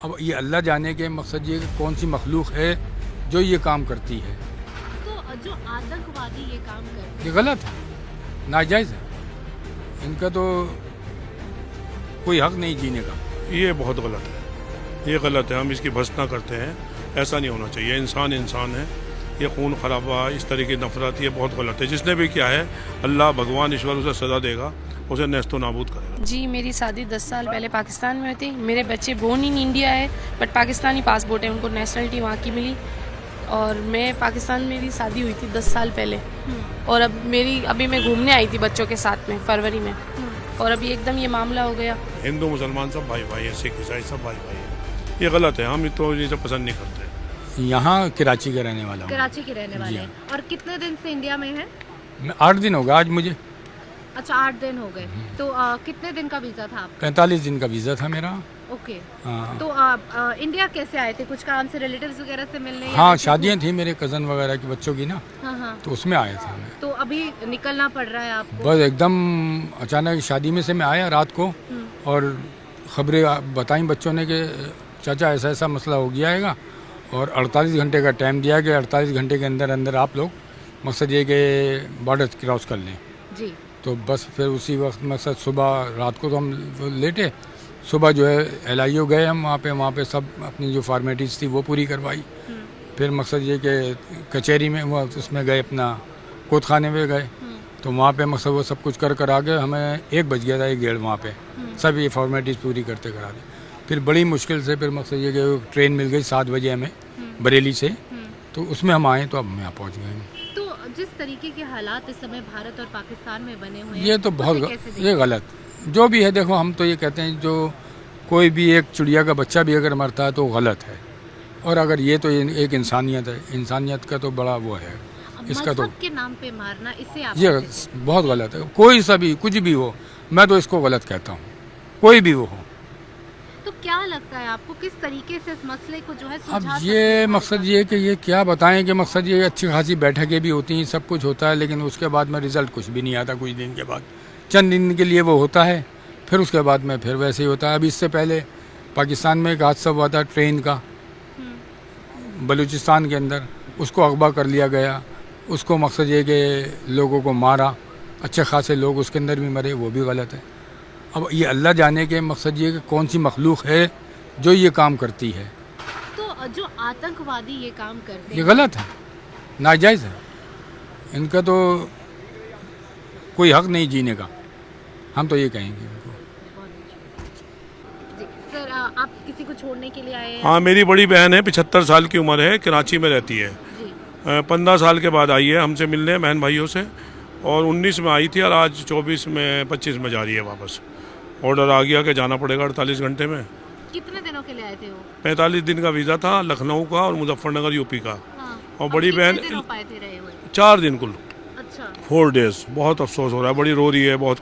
अब ये अल्लाह जाने के मकसद ये कि कौन सी मखलूक है जो ये काम करती है। तो जो आतंकवादी ये काम करते हैं ये गलत है, नाजायज़ है, इनका तो कोई हक नहीं जीने का। ये बहुत गलत है, ये गलत है, हम इसकी भर्त्सना करते हैं। ऐसा नहीं होना चाहिए, इंसान इंसान है। ये खून खराबा, इस तरह की नफरत, ये बहुत गलत है। जिसने भी किया है अल्लाह भगवान ईश्वर उसे सज़ा देगा, उसे नेस्तो नाबूद करेगा। जी, मेरी शादी 10 साल पहले पाकिस्तान में हुई थी। मेरे बच्चे बोर्न इन इंडिया है बट पाकिस्तानी पासपोर्ट है, उनको नेशनलिटी वहाँ की मिली। और मैं पाकिस्तान में मेरी शादी हुई थी 10 साल पहले। और अभी मैं घूमने आई थी बच्चों के साथ में फरवरी में, और अभी एकदम ये मामला हो गया। हिंदू मुसलमान सब भाई भाई है, सिख ईसाई सब भाई भाई है। ये गलत है, हम तो ये सब पसंद नहीं करते। यहाँ कराची का रहने वाला हूँ। कराची के रहने वाले जी हैं। और कितने दिन से इंडिया में है? मैं 8 दिन हो गया आज मुझे। अच्छा, 8 दिन हो गए। तो कितने दिन का वीजा था आपका? 45 दिन का वीज़ा था मेरा। ओके। हाँ, तो इंडिया कैसे आए थे? कुछ काम से, रिलेटिव्स वगैरह से मिलने? या हाँ, ऐसे शादियाँ थी मेरे कज़न वगैरह की बच्चों की ना, हाँ हाँ। तो उसमें आया था मैं। तो अभी निकलना पड़ रहा है आपको? बस एकदम अचानक शादी में से मैं आया रात को, और खबरें बताई बच्चों ने कि चाचा ऐसा ऐसा मसला हो गया है, और 48 घंटे का टाइम दिया कि 48 घंटे के अंदर अंदर आप लोग मकसद ये कि बॉर्डर क्रॉस कर लें। जी। तो बस फिर उसी वक्त मकसद सुबह, रात को तो हम लेटे, सुबह जो है LIO गए हम वहाँ पे सब अपनी जो फॉर्मेलिटीज़ थी वो पूरी करवाई। फिर मकसद ये कि कचहरी में वो उसमें गए, अपना कोत खाने में गए, तो वहाँ पे मकसद वो सब कुछ कर आ गए। हमें 1 बज गया था, 1 डेढ़ वहाँ पे सब ये फॉर्मेलिटीज़ पूरी करते करा दी। फिर बड़ी मुश्किल से फिर मकसद ये कि ट्रेन मिल गई 7 बजे हमें बरेली से, तो उसमें हम आए, तो अब हम यहाँ पहुँच गए। तो जिस तरीके के हालात इस समय भारत और पाकिस्तान में बने हुए हैं, ये तो बहुत उसे कैसे देखते ये गलत जो भी है। देखो, हम तो ये कहते हैं जो कोई भी एक चिड़िया का बच्चा भी अगर मरता है तो गलत है, और अगर ये तो एक इंसानियत है, इंसानियत का तो बड़ा वो है इसका। तो मजहब के नाम पे मारना, इससे आप ये बहुत गलत है। कोई सा भी कुछ भी हो, मैं तो इसको गलत कहता हूँ, कोई भी वो हो। तो क्या लगता है आपको, किस तरीके से इस मसले को जो है अब सुलझा सकते ये हैं? मकसद ये कि ये क्या बताएं कि मकसद ये अच्छी खासी बैठकें भी होती हैं, सब कुछ होता है, लेकिन उसके बाद में रिज़ल्ट कुछ भी नहीं आता। कुछ दिन के बाद, चंद दिन के लिए वो होता है, फिर उसके बाद में फिर वैसे ही होता है। अभी इससे पहले पाकिस्तान में एक हादसा हुआ था ट्रेन का, बलूचिस्तान के अंदर, उसको अगवा कर लिया गया। उसको मकसद ये कि लोगों को मारा, अच्छे खासे लोग उसके अंदर भी मरे, वो भी गलत है। अब ये अल्लाह जाने के मकसद ये कि कौन सी मखलूक है जो ये काम करती है। तो जो आतंकवादी ये काम करते ये हैं, गलत है, नाजायज़ है, इनका तो कोई हक नहीं जीने का। हम तो ये कहेंगे उनको। जी सर, आप किसी को छोड़ने के लिए आए हैं? हाँ, मेरी बड़ी बहन है, 75 साल की उम्र है, कराची में रहती है। जी। 15 साल के बाद आई है हमसे मिलने, बहन भाइयों से, और 19 में आई थी और आज 24 में 25 में जा रही है वापस। ऑर्डर आ गया कि जाना पड़ेगा 48 घंटे में। कितने दिनों के लिए आए थे वो? 45 दिन का वीज़ा था, लखनऊ का और मुजफ्फरनगर यूपी का। हाँ। और बड़ी कितने बहन दिन हो पाए थे रहे हुए? 4 दिन कुल, अच्छा। 4 डेज। बहुत अफसोस हो रहा है, बड़ी रो रही है बहुत।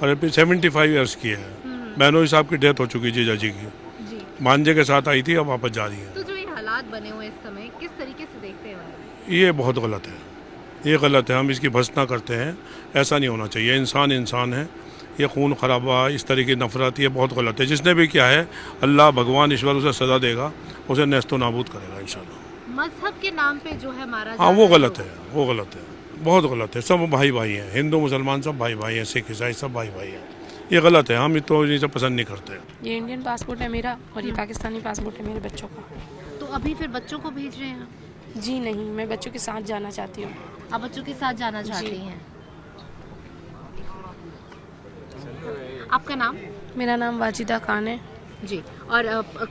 और 75 ईयर्स की है। बहनों साहब की डेथ हो चुकी जीजा जी की। जी। भांजे के साथ आई थी, अब वापस जा रही है। तो जो ये हालात बने हुए इस समय, किस तरीके से देखते हैं? ये बहुत गलत है, ये गलत है, हम इसकी भर्त्सना करते हैं। ऐसा नहीं होना चाहिए, इंसान इंसान है। ये खून खराबा, इस तरह की नफरत, ये बहुत गलत है। जिसने भी किया है अल्लाह भगवान ईश्वर उसे सज़ा देगा, उसे नेस्तो नाबूद करेगा इंशाल्लाह। मजहब के नाम पे जो है मारा हाँ, जा वो रहा गलत है, वो गलत है, बहुत गलत है। सब भाई भाई हैं, हिंदू मुसलमान सब भाई भाई हैं, सिख ईसाई सब भाई भाई हैं। ये गलत है, हम तो ये सब पसंद नहीं करते। ये इंडियन पासपोर्ट है मेरा, और ये पाकिस्तानी पासपोर्ट है मेरे बच्चों का। तो अभी फिर बच्चों को भेज रहे हैं? जी नहीं, मैं बच्चों के साथ जाना चाहती हूँ। आप बच्चों के साथ जाना चाहती जी। हैं? आपका नाम? मेरा नाम वाजिदा खान है। जी। और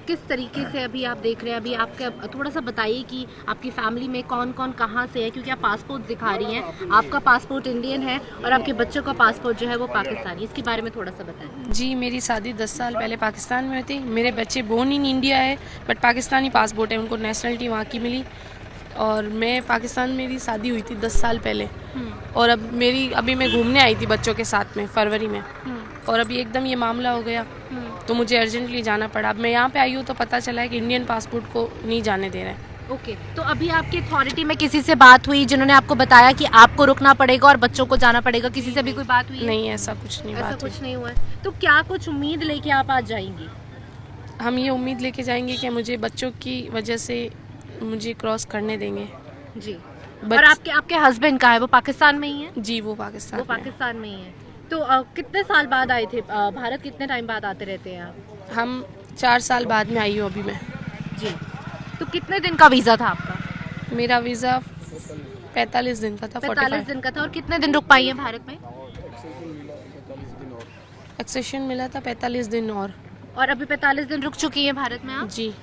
किस तरीके से अभी आप देख रहे हैं, अभी आपका थोड़ा सा बताइए कि आपकी फैमिली में कौन कौन कहाँ से है, क्योंकि आप पासपोर्ट दिखा रही हैं, आपका पासपोर्ट इंडियन है और आपके बच्चों का पासपोर्ट जो है वो पाकिस्तानी। इसके बारे में थोड़ा सा बताएं। जी, मेरी शादी 10 साल पहले पाकिस्तान में हुई थी। मेरे बच्चे बोर्न इन इंडिया है बट पाकिस्तानी पासपोर्ट है, उनको नेशनलिटी वहाँ की मिली। और मैं पाकिस्तान में मेरी शादी हुई थी 10 साल पहले, और अभी मैं घूमने आई थी बच्चों के साथ में फरवरी में, और अभी एकदम ये मामला हो गया, तो मुझे अर्जेंटली जाना पड़ा। अब मैं यहाँ पे आई हूँ तो पता चला है कि इंडियन पासपोर्ट को नहीं जाने दे रहे हैं। ओके। तो अभी आपकी अथॉरिटी में किसी से बात हुई जिन्होंने आपको बताया कि आपको रुकना पड़ेगा और बच्चों को जाना पड़ेगा? किसी से भी कोई बात हुई है? नहीं, ऐसा कुछ नहीं, ऐसा बात कुछ हुई। नहीं हुआ है। तो क्या कुछ उम्मीद लेके आप आज जाएंगी? हम ये उम्मीद लेके जाएंगे कि मुझे बच्चों की वजह से मुझे क्रॉस करने देंगे। जी। बट- और आपके हस्बैंड कहाँ है? वो पाकिस्तान में ही है? जी वो पाकिस्तान वो में है। पाकिस्तान में ही है। तो कितने साल बाद आए थे भारत? कितने टाइम बाद आते रहते हैं आप? हम 4 साल बाद में आई हूँ अभी मैं। जी। तो कितने दिन का वीज़ा था आपका? मेरा वीज़ा 45 दिन का था। 45 दिन का था। और कितने दिन रुक पाई हैं भारत में? एक्सेशन मिला था 45 दिन और अभी 45 दिन रुक चुकी हैं भारत में आप? जी।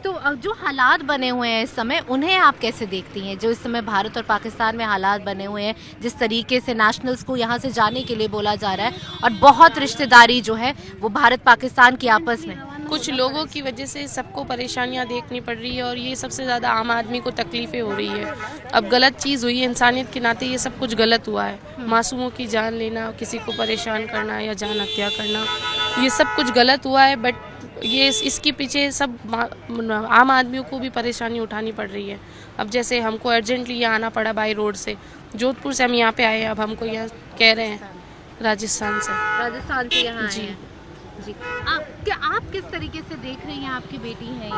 तो जो हालात बने हुए हैं इस समय, उन्हें आप कैसे देखती हैं? जो इस समय भारत और पाकिस्तान में हालात बने हुए हैं, जिस तरीके से नेशनल्स को यहाँ से जाने के लिए बोला जा रहा है और बहुत रिश्तेदारी जो है वो भारत पाकिस्तान की आपस में, कुछ लोगों की वजह से सबको परेशानियां देखनी पड़ रही है और ये सबसे ज़्यादा आम आदमी को तकलीफ़ें हो रही है। अब गलत चीज़ हुई है, इंसानियत के नाते ये सब कुछ गलत हुआ है। मासूमों की जान लेना, किसी को परेशान करना या जान हत्या करना, ये सब कुछ गलत हुआ है। बट ये इसके पीछे सब आम आदमियों को भी परेशानी उठानी पड़ रही है। अब जैसे हमको अर्जेंटली यहाँ आना पड़ा बाई रोड से, जोधपुर से हम यहाँ पे आए, अब हमको यहाँ कह रहे हैं राजस्थान से यहाँ आए जी। हैं। जी। आप किस तरीके से देख रही हैं? आपकी बेटी है ये,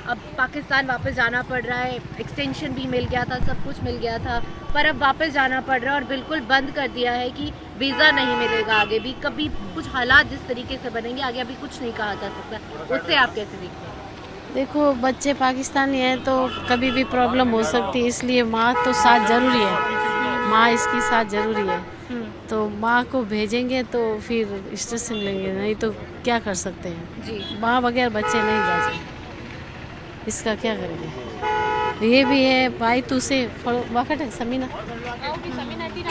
अब पाकिस्तान वापस जाना पड़ रहा है, एक्सटेंशन भी मिल गया था, सब कुछ मिल गया था, पर अब वापस जाना पड़ रहा है और बिल्कुल बंद कर दिया है कि वीज़ा नहीं मिलेगा आगे भी। कभी कुछ हालात जिस तरीके से बनेंगे आगे अभी कुछ नहीं कहा जा सकता, उससे आप कैसे देखते हैं? देखो, बच्चे पाकिस्तानी हैं तो कभी भी प्रॉब्लम हो सकती है, इसलिए माँ तो साथ ज़रूरी है, माँ इसकी साथ ज़रूरी है। तो माँ को भेजेंगे तो फिर स्ट्रेस मिलेंगे, नहीं तो क्या कर सकते हैं। जी। माँ बगैर बच्चे नहीं जा सकते, इसका क्या करेंगे। ये भी है भाई तू से वाकट है समीना,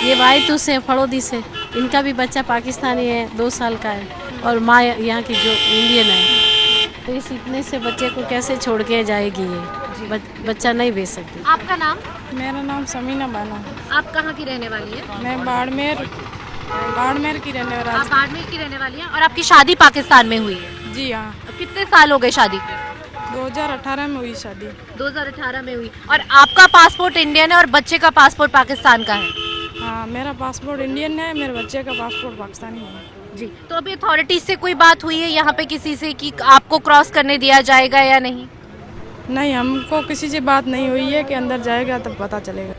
ये भाई तू से फड़ोदी से, इनका भी बच्चा पाकिस्तानी है, 2 साल का है और माँ यहाँ की जो इंडियन है। तो इस इतने से बच्चे को कैसे छोड़ के जाएगी ये, बच्चा नहीं भेज सकती। आपका नाम? मेरा नाम समीना बानो। आप कहाँ की रहने वाली हैं? मैं बाड़मेर की रहने वाला। आप बाड़मेर की रहने वाली हैं और आपकी शादी पाकिस्तान में हुई है? जी हाँ, अब कितने साल हो गए शादी को? 2018 में हुई शादी। 2018 में हुई। और आपका पासपोर्ट इंडियन है और बच्चे का पासपोर्ट पाकिस्तान का है? हाँ, मेरा पासपोर्ट इंडियन है, मेरे बच्चे का पासपोर्ट पाकिस्तानी है। जी। तो अभी अथॉरिटी से कोई बात हुई है यहाँ पे किसी से कि आपको क्रॉस करने दिया जाएगा या नहीं? नहीं, हमको किसी से बात नहीं हुई है कि अंदर जाएगा तब पता चलेगा।